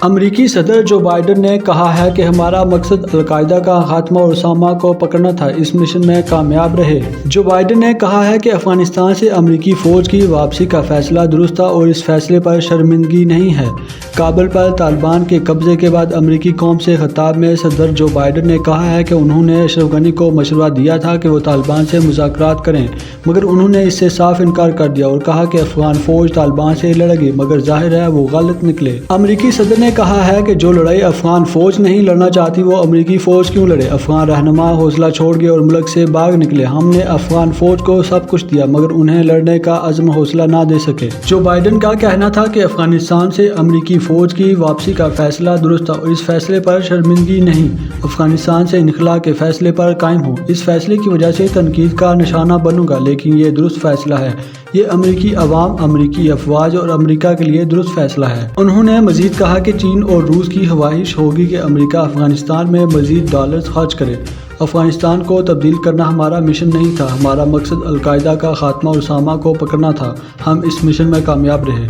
امریکی صدر Joe Biden نے کہا ہے کہ ہمارا مقصد القاعدہ کا خاتمہ اور اسامہ کو پکڑنا تھا، اس مشن میں کامیاب رہے۔ جو بائیڈن نے کہا ہے کہ افغانستان سے امریکی فوج کی واپسی کا فیصلہ درست تھا اور اس فیصلے پر شرمندگی نہیں ہے۔ کابل پر طالبان کے قبضے کے بعد امریکی قوم سے خطاب میں صدر جو بائیڈن نے کہا ہے کہ انہوں نے اشرف غنی کو مشورہ دیا تھا کہ وہ طالبان سے مذاکرات کریں، مگر انہوں نے اس سے صاف انکار کر دیا اور کہا کہ افغان فوج طالبان سے لڑے گی، مگر ظاہر ہے وہ غلط نکلے۔ امریکی صدر نے کہا ہے کہ جو لڑائی افغان فوج نہیں لڑنا چاہتی وہ امریکی فوج کیوں لڑے۔ افغان رہنما حوصلہ چھوڑ گئے اور ملک سے بھاگ نکلے۔ ہم نے افغان فوج کو سب کچھ دیا مگر انہیں لڑنے کا عزم حوصلہ نہ دے سکے۔ جو بائیڈن کا کہنا تھا کہ افغانستان سے امریکی فوج کی واپسی کا فیصلہ درست تھا اور اس فیصلے پر شرمندگی نہیں، افغانستان سے انخلا کے فیصلے پر قائم ہوں۔ اس فیصلے کی وجہ سے تنقید کا نشانہ بنوں گا لیکن یہ درست فیصلہ ہے۔ یہ امریکی عوام، امریکی افواج اور امریکہ کے لیے درست فیصلہ ہے۔ انہوں نے مزید کہا کہ چین اور روس کی خواہش ہوگی کہ امریکہ افغانستان میں مزید ڈالرز خرچ کرے۔ افغانستان کو تبدیل کرنا ہمارا مشن نہیں تھا، ہمارا مقصد القاعدہ کا خاتمہ اور اسامہ کو پکڑنا تھا۔ ہم اس مشن میں کامیاب رہے۔